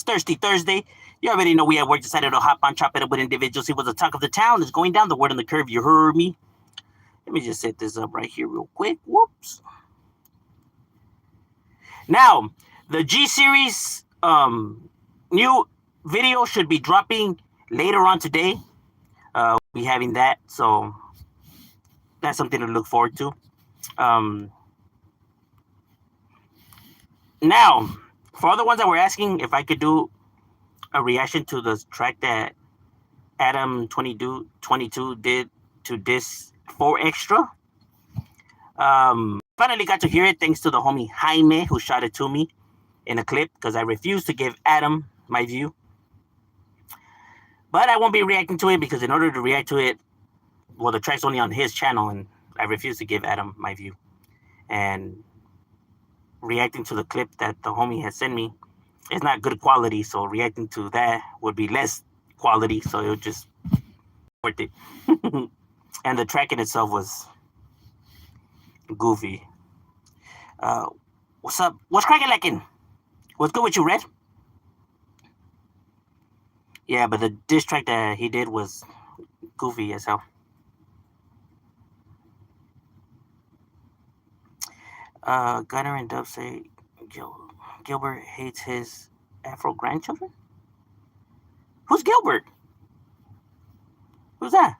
Thirsty Thursday. You already know we at work decided to hop on, chop it up with individuals. He was the talk of the town. It's going down the word on the curve. You heard me. Let me just set this up right here real quick. Whoops. Now, the G series new video should be dropping later on today. We'll be having that, so that's something to look forward to. Now, for all the ones that were asking if I could do a reaction to the track that Adam 22 did to this 4 Extra, finally got to hear it thanks to the homie Jaime who shot it to me in a clip because I refused to give Adam my view. But I won't be reacting to it because in order to react to it, well, the track's only on his channel and I refuse to give Adam my view. And reacting to the clip that the homie has sent me is not good quality, so reacting to that would be less quality, so it would just worth it. And the track in itself was goofy. What's up? What's cracking lacking? What's good with you, Red? Yeah, but the diss track that he did was goofy as hell. Gunner and Dub say Gilbert hates his Afro grandchildren? Who's Gilbert? Who's that?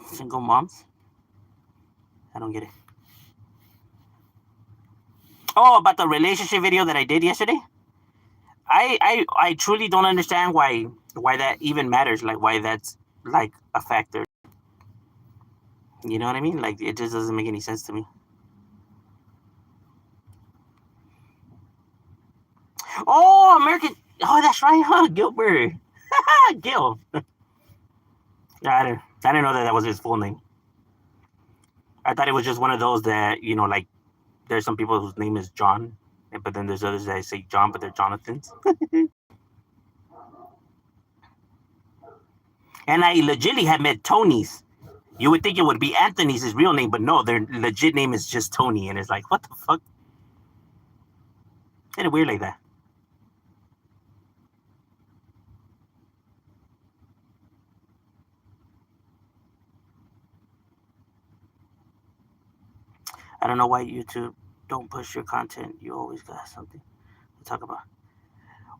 Single moms? I don't get it. Oh, about the relationship video that I did yesterday? I truly don't understand why that even matters, like why that's like a factor. You know what I mean? Like it just doesn't make any sense to me. Oh, American. Oh, that's right, huh? Gilbert. Gil. I didn't know that was his full name. I thought it was just one of those that, you know, like there's some people whose name is John, but then there's others that say John, but they're Jonathans. And I legitimately had met Tony's. You would think it would be Anthony's his real name, but no, their legit name is just Tony. And it's like, what the fuck? Kind of weird like that. I don't know why YouTube don't push your content. You always got something to talk about.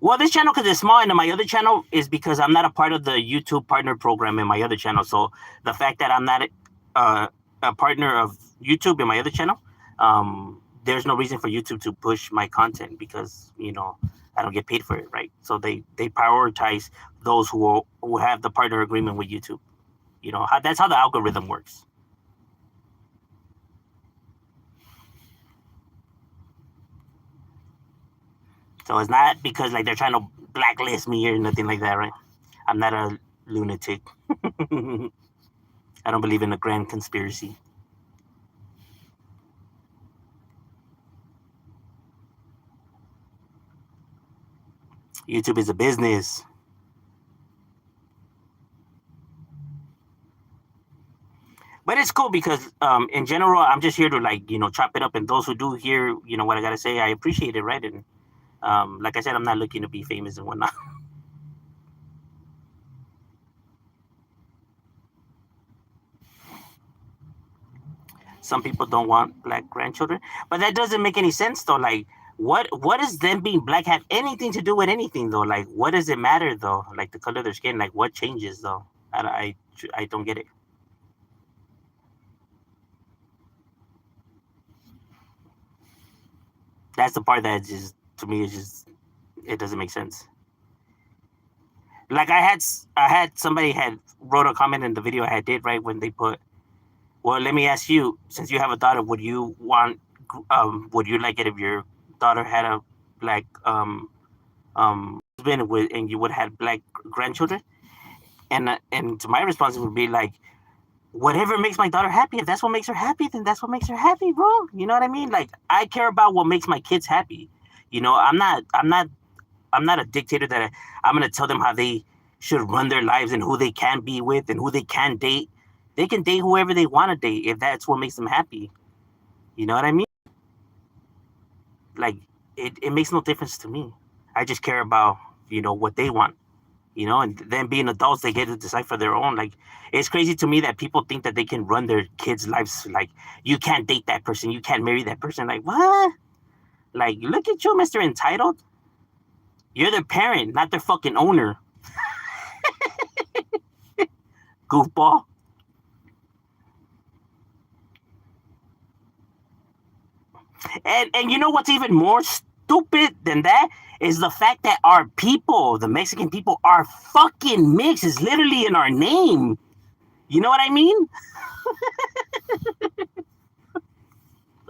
Well, this channel, because it's small, and my other channel is because I'm not a part of the YouTube partner program in my other channel. So the fact that I'm not a partner of YouTube in my other channel, there's no reason for YouTube to push my content because, you know, I don't get paid for it, right? So they prioritize those who have the partner agreement with YouTube. You know, that's how the algorithm works. So it's not because like they're trying to blacklist me or nothing like that, right? I'm not a lunatic. I don't believe in a grand conspiracy. YouTube is a business. But it's cool because in general, I'm just here to like, you know, chop it up. And those who do hear, you know, what I got to say, I appreciate it, right? And like I said, I'm not looking to be famous and whatnot. Some people don't want black grandchildren, but that doesn't make any sense though. Like, what does them being black have anything to do with anything though? Like, what does it matter though? Like the color of their skin, like what changes though? I don't get it. That's the part that just to me is just it doesn't make sense. Like I had somebody had wrote a comment in the video I did right when they put, well, let me ask you, since you have a daughter, would you would you like it if your daughter had a black husband with and you would have had black grandchildren? And to my response would be like, whatever makes my daughter happy. If that's what makes her happy, then that's what makes her happy, bro. You know what I mean? Like I care about what makes my kids happy. You know, I'm not a dictator that I'm gonna tell them how they should run their lives and who they can be with and who they can date. They can date whoever they want to date if that's what makes them happy. You know what I mean? Like, it makes no difference to me. I just care about, what they want. And then being adults, they get to decide for their own. Like, it's crazy to me that people think that they can run their kids' lives. Like, you can't date that person, you can't marry that person. Like, what? Like, look at you, Mr. Entitled. You're their parent, not their fucking owner. Goofball. And you know what's even more stupid than that is the fact that our people, the Mexican people, are fucking mixed. It's literally in our name. You know what I mean?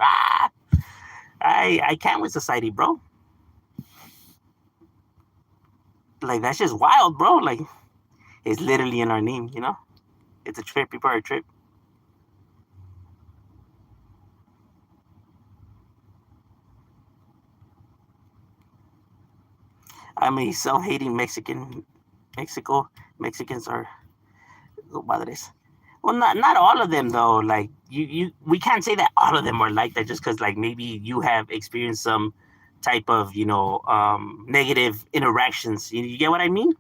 Ah, I can't with society, bro. Like, that's just wild, bro. Like, it's literally in our name. It's a trip. People are a trip. I'm a self-hating Mexican. Mexicans are padres. Well, not all of them though. Like, we can't say that all of them are like that just because, like, maybe you have experienced some type of negative interactions. You get what I mean?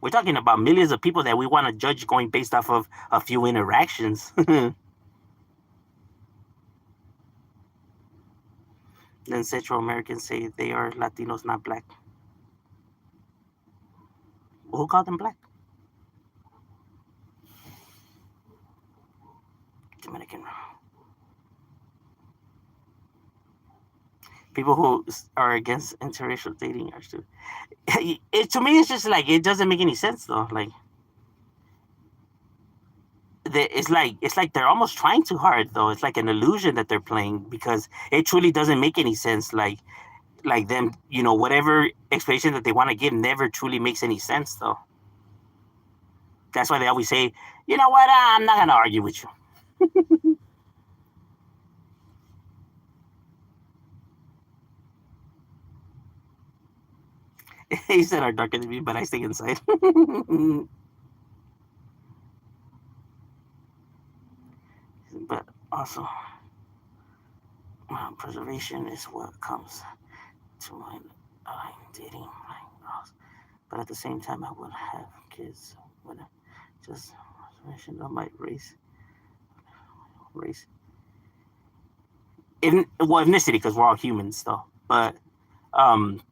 We're talking about millions of people that we want to judge going based off of a few interactions. Then Central Americans say they are Latinos, not black. Who called them black? Dominican. People who are against interracial dating are still. To me, it's just like, it doesn't make any sense though. Like, it's like they're almost trying too hard though. It's like an illusion that they're playing because it truly doesn't make any sense. Like them, whatever explanation that they want to give never truly makes any sense though. That's why they always say, you know what, I'm not gonna argue with you. He said are darker than me, but I stay inside. But also, preservation is what comes to mind. I'm dating my girls, but at the same time, I would have kids. But just preservation of my race, ethnicity, because we're all humans, though. But um,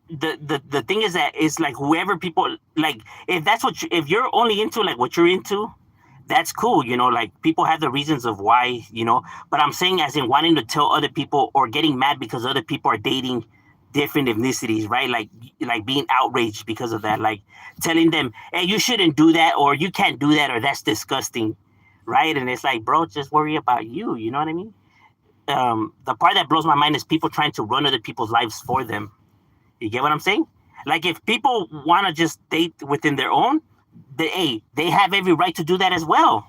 the thing is that it's like whoever people like. If that's if you're only into like what you're into, that's cool. Like, people have the reasons of why. But I'm saying, as in wanting to tell other people or getting mad because other people are dating different ethnicities, right? Like being outraged because of that, like telling them, hey, you shouldn't do that, or you can't do that, or that's disgusting, right? And it's like, bro, just worry about you. You know what I mean? The part that blows my mind is people trying to run other people's lives for them. You get what I'm saying? Like, if people want to just date within their own, they have every right to do that as well.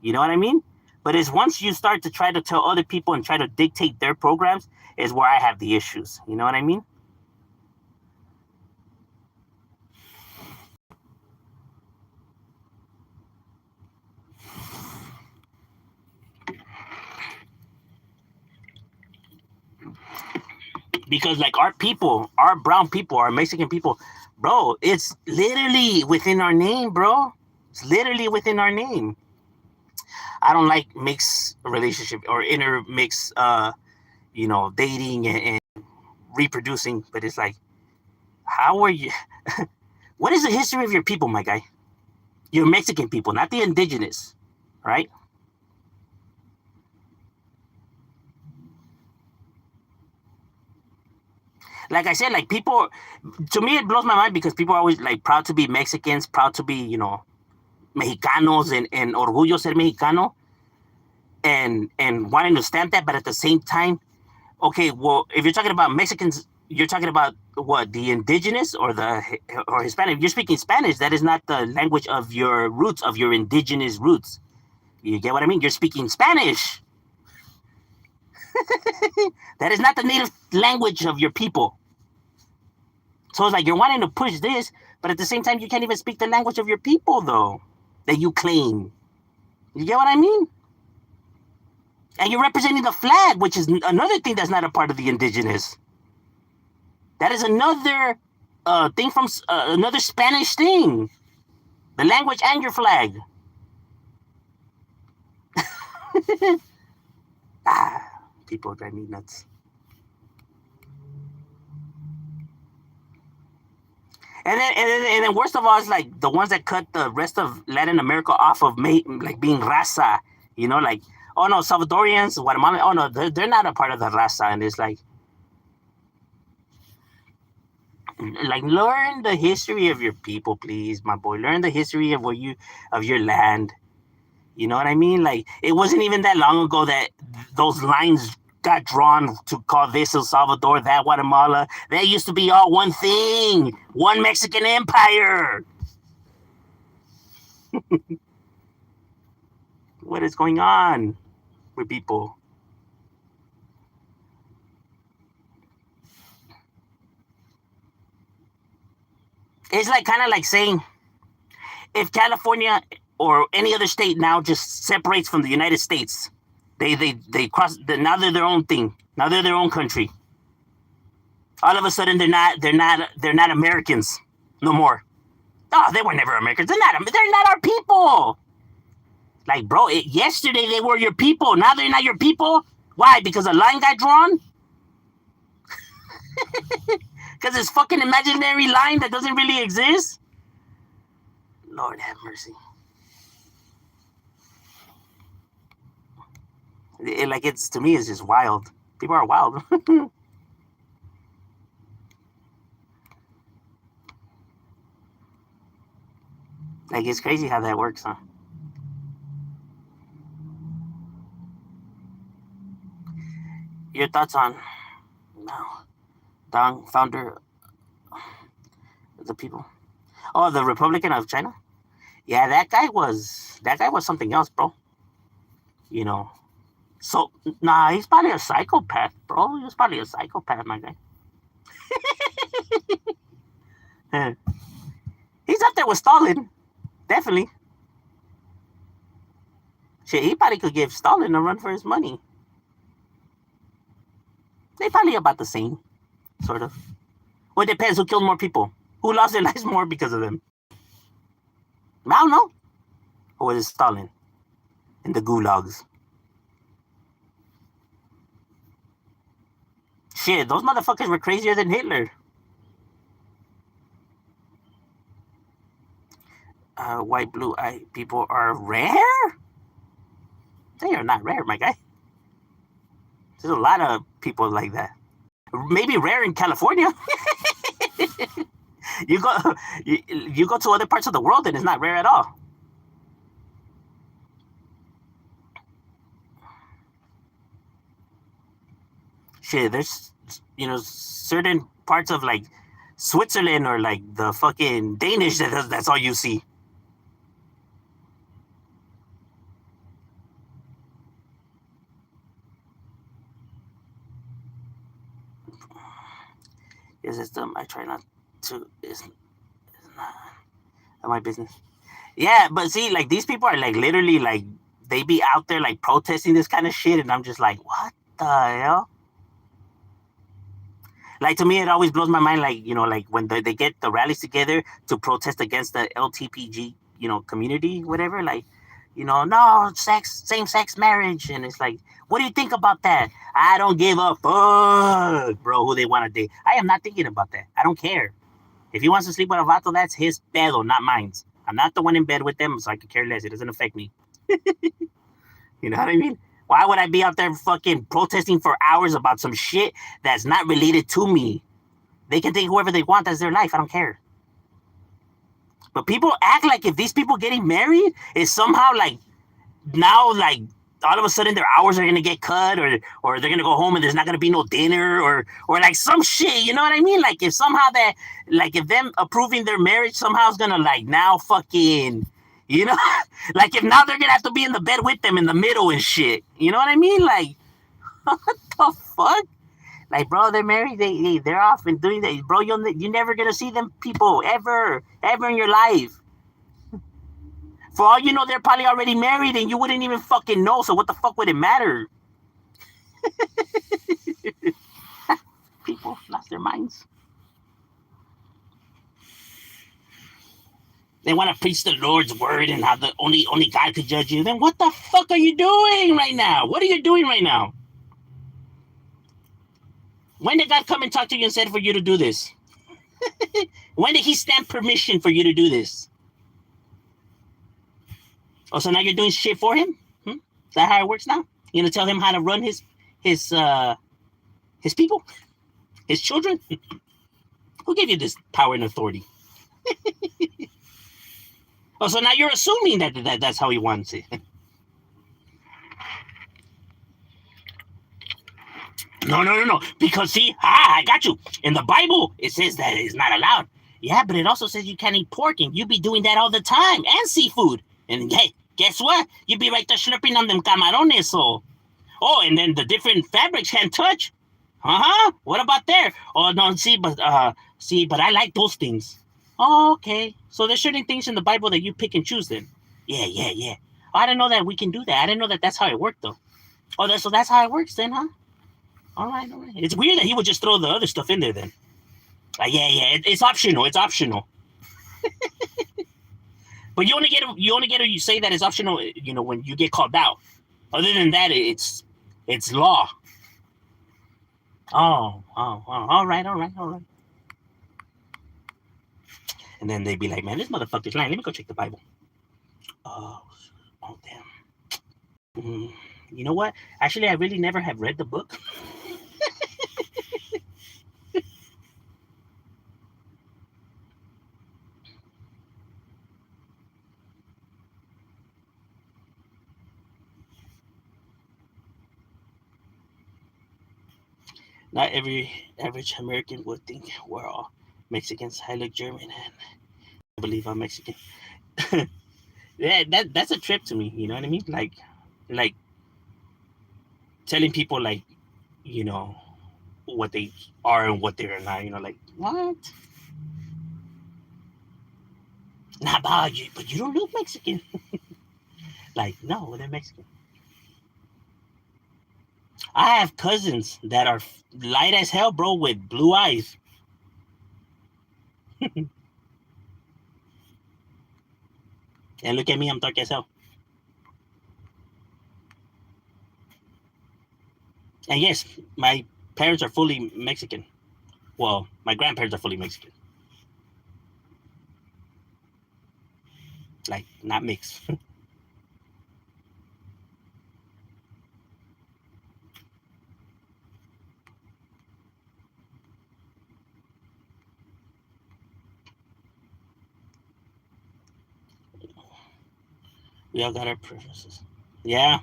You know what I mean? But it's once you start to try to tell other people and try to dictate their programs is where I have the issues. You know what I mean? Because, like, our people, our brown people, our Mexican people, bro, it's literally within our name, bro. It's literally within our name. I don't like mixed relationship or intermix, dating and reproducing. But it's like, how are you? What is the history of your people, my guy? Your Mexican people, not the indigenous, right? Like I said, like, people, to me, it blows my mind because people are always like proud to be Mexicans, proud to be, Mexicanos, and orgullo ser mexicano, and wanting to stamp that, but at the same time, okay, well, if you're talking about Mexicans, you're talking about what, the indigenous or Hispanic. If you're speaking Spanish, that is not the language of your roots, of your indigenous roots. You get what I mean? You're speaking Spanish. That is not the native language of your people. So it's like you're wanting to push this, But at the same time, you can't even speak the language of your people, though, that you claim. You get what I mean? And you're representing the flag, which is another thing that's not a part of the indigenous. That is another thing from another Spanish thing. The language and your flag. People drive me nuts. And then worst of all is like the ones that cut the rest of Latin America off of like being raza, you know, like, oh no, Salvadorians, Guatemala, oh no, they're not a part of the raza. And it's like learn the history of your people, please, my boy. Learn the history of your land. You know what I mean? Like, it wasn't even that long ago that those lines got drawn to call this El Salvador, that Guatemala. They used to be all one thing, one Mexican empire. What is going on with people? It's like kind of like saying if California or any other state now just separates from the United States, they cross. Now they're their own thing. Now they're their own country. All of a sudden they're not Americans no more. Oh, they were never Americans. They're not our people. Like, bro, yesterday they were your people. Now they're not your people. Why? Because a line got drawn? Because it's fucking imaginary line that doesn't really exist? Lord have mercy. It's to me, it's just wild. People are wild. Like, it's crazy how that works, huh? Your thoughts on Deng, founder of the people? Oh, the Republican of China? Yeah, that guy was something else, bro. You know. So, nah, he's probably a psychopath, bro. He was probably a psychopath, my guy. He's up there with Stalin. Definitely. Shit, he probably could give Stalin a run for his money. They probably about the same, sort of. Well, it depends who killed more people. Who lost their lives more because of them? I don't know. Or was it Stalin? In the gulags. Shit, those motherfuckers were crazier than Hitler. White, blue-eyed people are rare? They are not rare, my guy. There's a lot of people like that. Maybe rare in California. you go to other parts of the world and it's not rare at all. Shit, there's certain parts of like Switzerland or like the fucking Danish that's all you see. Your system, I try not to. It's not my business. Yeah, but see, like these people are like literally like they be out there like protesting this kind of shit, and I'm just like, what the hell? Like, to me, it always blows my mind. Like, like when they get the rallies together to protest against the LTPG, community, whatever. Like, no same-sex marriage, and it's like, what do you think about that? I don't give a fuck, bro, who they want to date. I am not thinking about that. I don't care. If he wants to sleep with a vato, that's his pedo, not mine. I'm not the one in bed with them, so I could care less. It doesn't affect me. You know what I mean? Why would I be out there fucking protesting for hours about some shit that's not related to me? They can take whoever they want. That's their life. I don't care. But people act like if these people getting married is somehow like now like all of a sudden their hours are going to get cut or they're going to go home and there's not going to be no dinner or like some shit. You know what I mean? Like if somehow that, like if them approving their marriage somehow is going to like now fucking, like if now they're going to have to be in the bed with them in the middle and shit. You know what I mean? Like, what the fuck? Like, bro, they're married. They're off and doing that, bro. You're never gonna see them people ever in your life. For all you know, they're probably already married, and you wouldn't even fucking know. So what the fuck would it matter? People lost their minds. They want to preach the Lord's word and how the only God could judge you. Then what the fuck are you doing right now? What are you doing right now? When did God come and talk to you and said for you to do this? When did he stamp permission for you to do this? Oh, so now you're doing shit for him? Is that how it works now? You're gonna tell him how to run his people? His children? Who gave you this power and authority? Oh, so now you're assuming that that's how he wants it. No. Because see, I got you. In the Bible, it says that it's not allowed. Yeah, but it also says you can't eat pork, and you be doing that all the time, and seafood. And hey, guess what? You be right there slurping on them camarones. So, and then the different fabrics can't touch. What about there? Oh no, but I like those things. Oh, okay. So there's certain things in the Bible that you pick and choose then. Yeah. Oh, I didn't know that we can do that. I didn't know that that's how it worked though. Oh, so that's how it works then, huh? All right. It's weird that he would just throw the other stuff in there then. It's optional. It's optional. But you only get it. You say that it's optional. When you get called out. Other than that, it's law. Oh. All right. And then they'd be like, "Man, this motherfucker's lying. Let me go check the Bible." Oh damn. You know what? Actually, I really never have read the book. Not every average American would think we're all Mexicans. I look German and I believe I'm Mexican. Yeah, that's a trip to me. You know what I mean? Like telling people what they are and what they're not. Like what? Not about you, but you don't look Mexican. Like no, they're Mexican. I have cousins that are light as hell, bro, with blue eyes. And look at me, I'm dark as hell. And yes, my parents are fully Mexican. Well, my grandparents are fully Mexican. Like, not mixed. We all got our preferences. Yeah.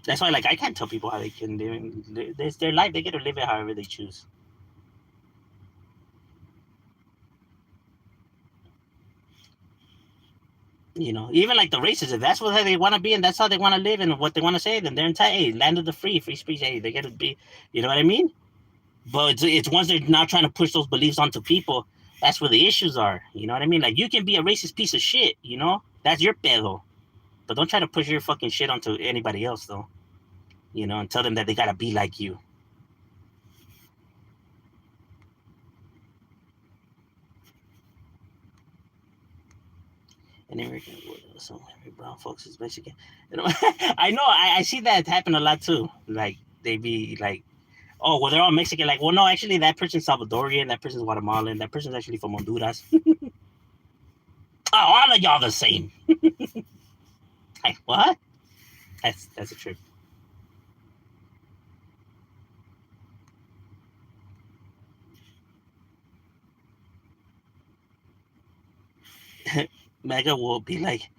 That's why, I can't tell people how they can live. It's their life. They get to live it however they choose. Even like the races, if that's what they want to be and that's how they want to live and what they want to say, then they're entitled. Hey, land of the free speech. Hey, they get to be, you know what I mean? But it's once they're now trying to push those beliefs onto people, that's where the issues are. You know what I mean? Like, you can be a racist piece of shit, That's your pedo. But don't try to push your fucking shit onto anybody else, though. And tell them that they gotta be like you. And American, so every brown folks is Mexican. I know. I see that happen a lot too. Like, they be like, oh, well, they're all Mexican. Like, well, no, actually, that person's Salvadorian, that person's Guatemalan, that person's actually from Honduras. Oh, all of y'all the same. Like, what? That's a trip. MAGA will be like,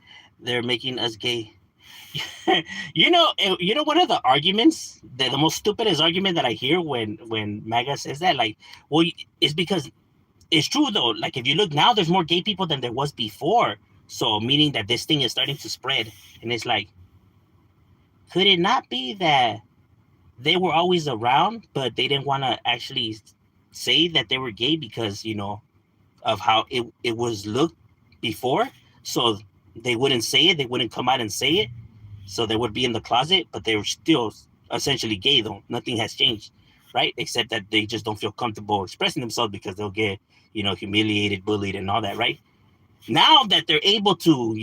they're making us gay. One of the arguments, the most stupidest argument that I hear when MAGA says that, like, well, it's because it's true though. Like, if you look now, there's more gay people than there was before. So meaning that this thing is starting to spread, and it's like, could it not be that they were always around, but they didn't want to actually say that they were gay because, of how it was looked before. So they wouldn't say it. They wouldn't come out and say it. So they would be in the closet, but they were still essentially gay, though. Nothing has changed, right? Except that they just don't feel comfortable expressing themselves because they'll get, humiliated, bullied, and all that, right? Now that they're able to,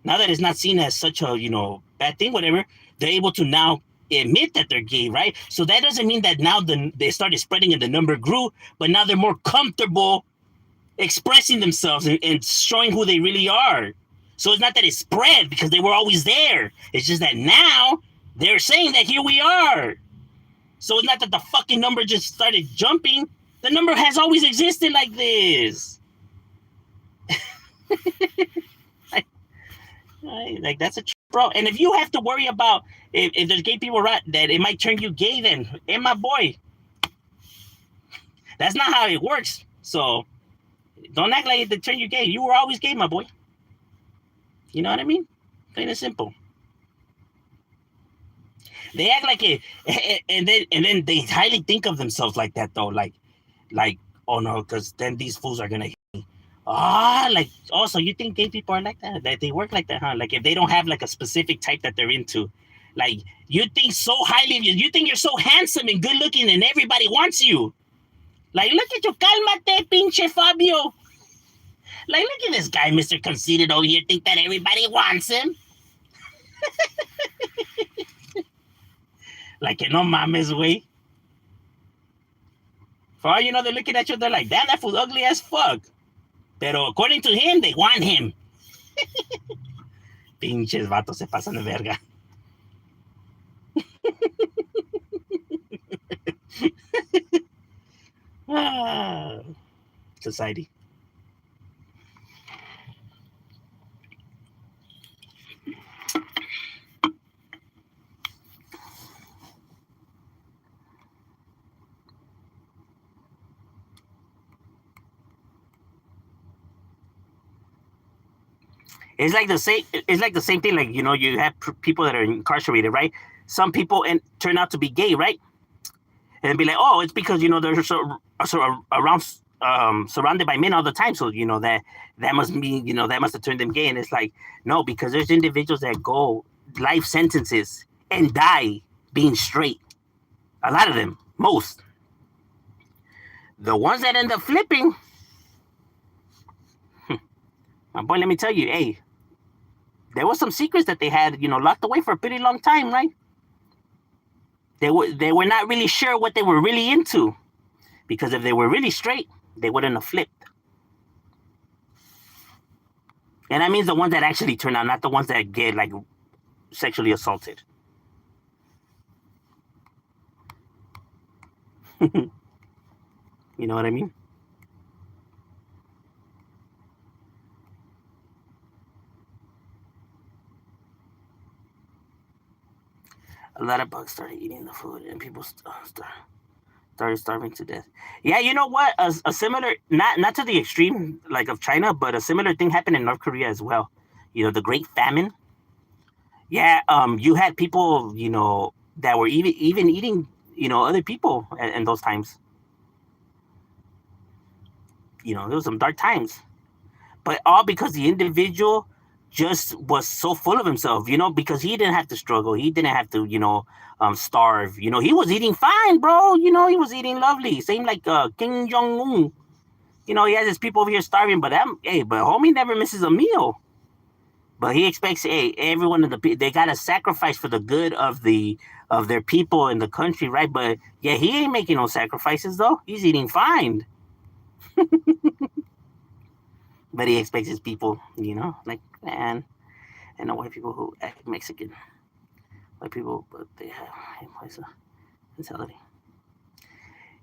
now that it's not seen as such a, bad thing, whatever, they're able to now admit that they're gay, right? So that doesn't mean that now they started spreading and the number grew, but now they're more comfortable expressing themselves and showing who they really are. So it's not that it spread because they were always there. It's just that now they're saying that here we are. So it's not that the fucking number just started jumping. The number has always existed like this. Like that's a bro. And if you have to worry about if there's gay people around that it might turn you gay, then hey, my boy, that's not how it works. So don't act like they turn you gay. You were always gay, my boy. You know what I mean? Plain and simple. They act like it, and then they highly think of themselves like that though. Like, oh no, because then these fools are gonna hit me. Like also you think gay people are like that? That they work like that, huh? Like if they don't have like a specific type that they're into, like you think so highly of you. You think you're so handsome and good looking, and everybody wants you. Like look at you, calmate, pinche Fabio. Like look at this guy, Mr. Conceited over here, think that everybody wants him. Like, no mames, way. For all you know, they're looking at you, they're like, damn, that fool's ugly as fuck. Pero according to him, they want him. Pinches vatos se pasan de verga. Society. It's like the same. It's like the same thing. Like you have people that are incarcerated, right? Some people turn out to be gay, right? And be like, oh, it's because they're so around surrounded by men all the time, so that must mean that must have turned them gay. And it's like no, because there's individuals that go life sentences and die being straight. A lot of them, most. The ones that end up flipping, my boy, let me tell you, hey, there was some secrets that they had, locked away for a pretty long time, right? They were not really sure what they were really into, because if they were really straight, they wouldn't have flipped. And that means the ones that actually turn out, not the ones that get like sexually assaulted. You know what I mean? A lot of bugs started eating the food, and people started starving to death. Yeah, you know what? A similar, not to the extreme like of China, but a similar thing happened in North Korea as well. The Great Famine. Yeah, you had people, that were even eating, other people in those times. There was some dark times, but all because the individual just was so full of himself, because he didn't have to struggle. He didn't have to, starve. He was eating fine, bro. He was eating lovely. Same like Kim Jong Un. He has his people over here starving, but homie never misses a meal. But he expects, everyone in they gotta sacrifice for the good of their people in the country, right? But yeah, he ain't making no sacrifices though. He's eating fine. But he expects his people, like, man, and the white people who act Mexican. White people, but they have mentality.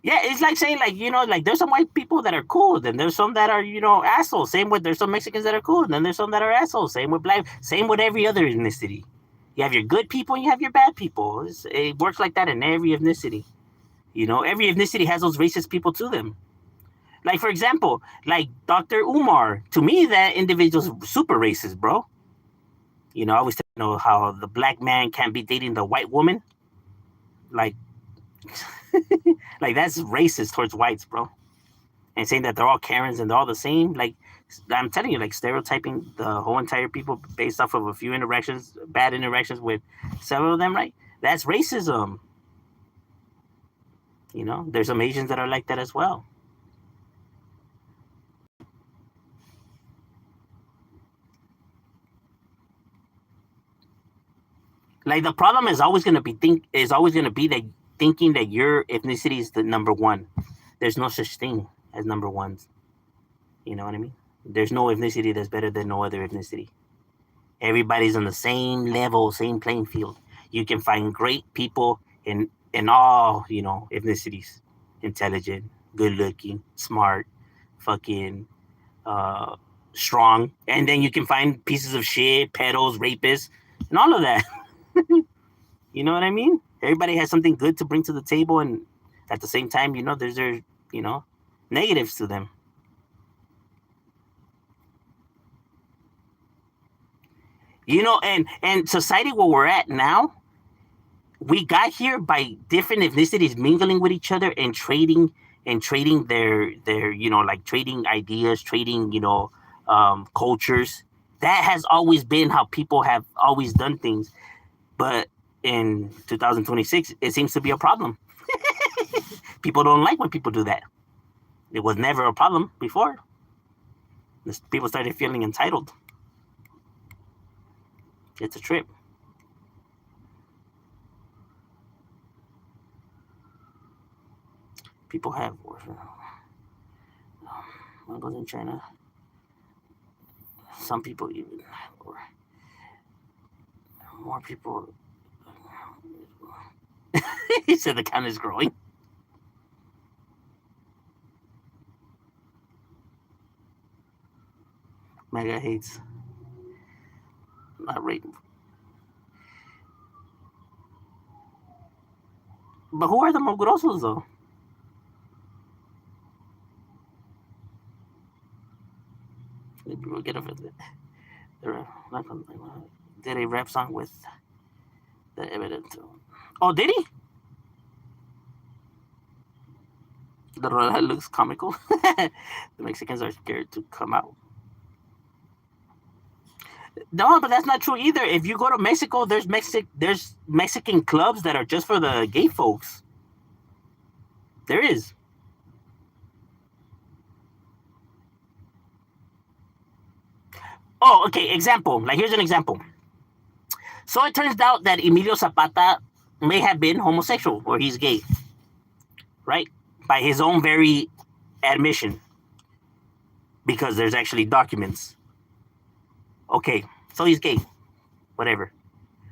Yeah, it's like saying, like, like there's some white people that are cool, then there's some that are, assholes. Same with, there's some Mexicans that are cool, and then there's some that are assholes. Same with black, same with every other ethnicity. You have your good people and you have your bad people. It works like that in every ethnicity. Every ethnicity has those racist people to them. Like, for example, like Dr. Umar, to me, that individual's super racist, bro. I always how the black man can't be dating the white woman. like like that's racist towards whites, bro. And saying that they're all Karens and they're all the same. Like I'm telling you, like stereotyping the whole entire people based off of a few interactions, bad interactions with several of them, right? That's racism. You know, there's some Asians that are like that as well. Like the problem is always gonna be that thinking that your ethnicity is the number one. There's no such thing as number ones. You know what I mean? There's no ethnicity that's better than no other ethnicity. Everybody's on the same level, same playing field. You can find great people in all, you know, ethnicities. Intelligent, good looking, smart, fucking uh strong. And then you can find pieces of shit, pedos, rapists, and all of that. You know what I mean? Everybody has something good to bring to the table, and at the same time, you know, there's you know, negatives to them. You know, and society where we're at now, we got here by different ethnicities mingling with each other and trading their you know, like trading ideas, trading, you know, cultures. That has always been how people have always done things. But in 2026, it seems to be a problem. People don't like when people do that. It was never a problem before. People started feeling entitled. It's a trip. People have Mongols in China. Some people even, or more people. He said the count is growing. Mega hates. Not rating. But who are the Mogrosos though? We'll get over it. Did a rap song with the evidence. Oh, did he? The Royal looks comical. The Mexicans are scared to come out. No, but that's not true either. If you go to Mexico, there's Mexican clubs that are just for the gay folks. There is. Oh, okay. Example. Like here's an example. So it turns out that Emilio Zapata may have been homosexual or he's gay, right? By his own very admission, because there's actually documents. Okay, so he's gay, whatever.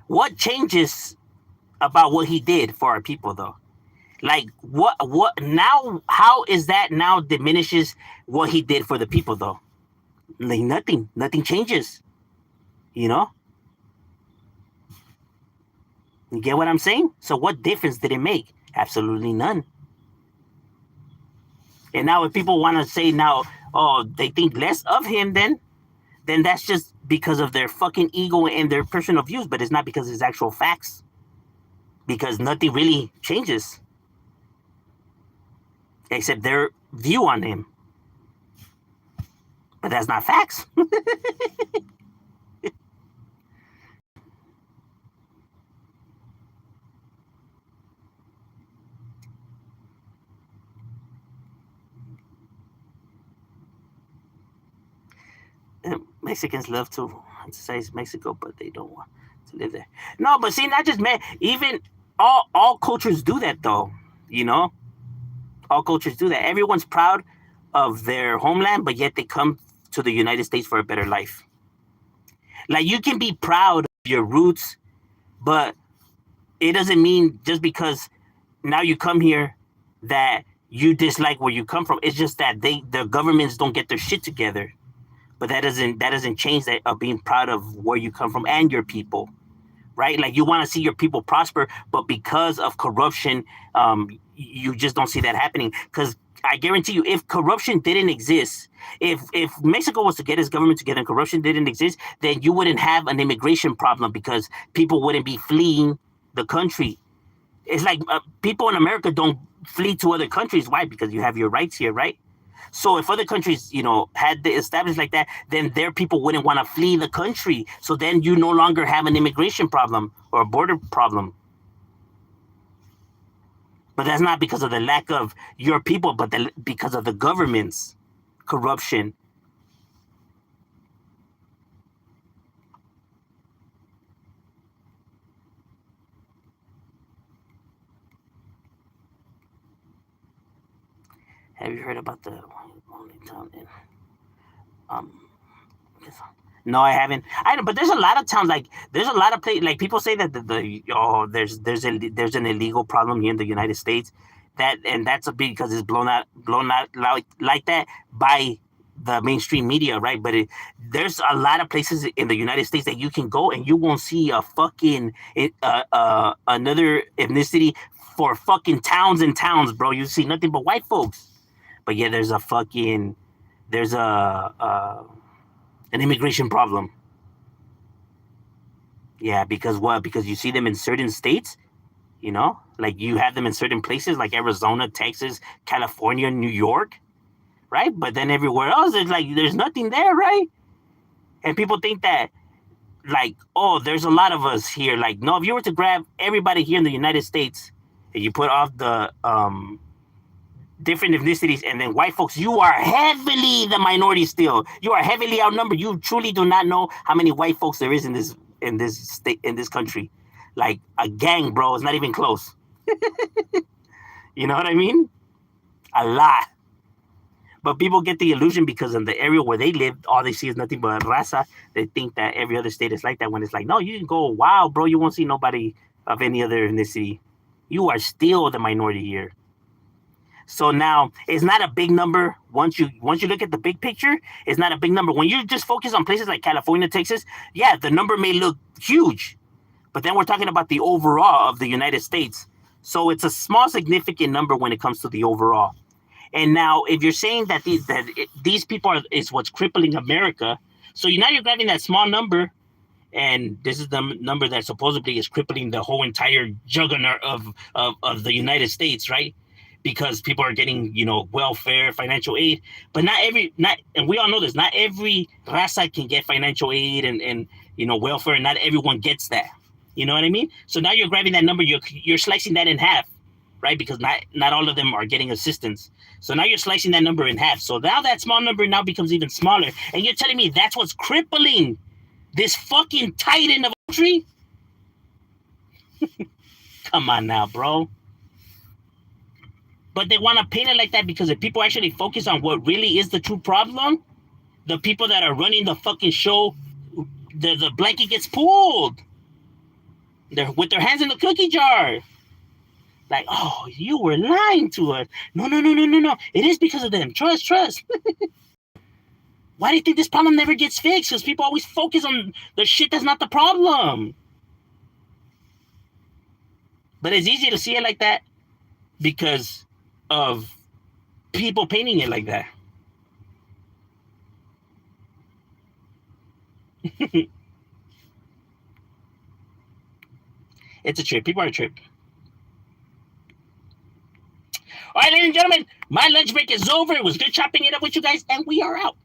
What changes about what he did for our people, though? Like what now? How is that now diminishes what he did for the people, though? Like nothing changes. You know? You get what I'm saying? So what difference did it make? Absolutely none. And now if people want to say now, oh, they think less of him, then that's just because of their fucking ego and their personal views, but it's not because it's actual facts. Because nothing really changes except their view on him. But that's not facts. Mexicans love to emphasize Mexico, but they don't want to live there. No, but see, not just men. Even all cultures do that, though. You know, all cultures do that. Everyone's proud of their homeland, but yet they come to the United States for a better life. Like you can be proud of your roots, but it doesn't mean just because now you come here that you dislike where you come from. It's just that the governments don't get their shit together. But that doesn't change that of being proud of where you come from and your people, right? Like you want to see your people prosper, but because of corruption, you just don't see that happening. Because I guarantee you, if corruption didn't exist, if Mexico was to get its government together and corruption didn't exist, then you wouldn't have an immigration problem because people wouldn't be fleeing the country. It's like people in America don't flee to other countries. Why? Because you have your rights here, right? So if other countries, had the established like that, then their people wouldn't want to flee the country. So then you no longer have an immigration problem or a border problem. But that's not because of the lack of your people, but because of the government's corruption. Have you heard about the only town in um? No, I haven't. I don't, but there's a lot of towns like there's a lot of places like people say that there's an illegal problem here in the United States that's a big because it's blown out like that by the mainstream media, right? But there's a lot of places in the United States that you can go and you won't see a fucking another ethnicity for fucking towns and towns, bro. You see nothing but white folks. But yeah, there's an immigration problem. Yeah, because what? Because you see them in certain states, like you have them in certain places like Arizona, Texas, California, New York, right? But then everywhere else, there's nothing there, right? And people think that, like, oh, there's a lot of us here. Like, no, if you were to grab everybody here in the United States and you put off the different ethnicities and then white folks, you are heavily the minority still. You are heavily outnumbered. You truly do not know how many white folks there is in this state, in this country. Like a gang, bro. It's not even close. You know what I mean? A lot. But people get the illusion because in the area where they live, all they see is nothing but raza. They think that every other state is like that when it's like, no, you can go, wow, bro, you won't see nobody of any other ethnicity. You are still the minority here. So now it's not a big number. Once you look at the big picture, it's not a big number. When you just focus on places like California, Texas, yeah, the number may look huge, but then we're talking about the overall of the United States. So it's a small, significant number when it comes to the overall. And now, if you're saying that these people is what's crippling America, so now you're grabbing that small number, and this is the number that supposedly is crippling the whole entire juggernaut of the United States, right? Because people are getting, welfare, financial aid, but and we all know this, not every raza can get financial aid and welfare, and not everyone gets that. You know what I mean? So now you're grabbing that number, you're slicing that in half, right? Because not all of them are getting assistance. So now you're slicing that number in half. So now that small number now becomes even smaller, and you're telling me that's what's crippling this fucking titan of a country? Come on now, bro. But they want to paint it like that because if people actually focus on what really is the true problem, the people that are running the fucking show, the blanket gets pulled. They're with their hands in the cookie jar. Like, oh, you were lying to us. No. It is because of them. Trust. Why do you think this problem never gets fixed? Because people always focus on the shit that's not the problem. But it's easy to see it like that because of people painting it like that. It's a trip. People are a trip. All right, ladies and gentlemen, my lunch break is over. It was good chopping it up with you guys, and we are out.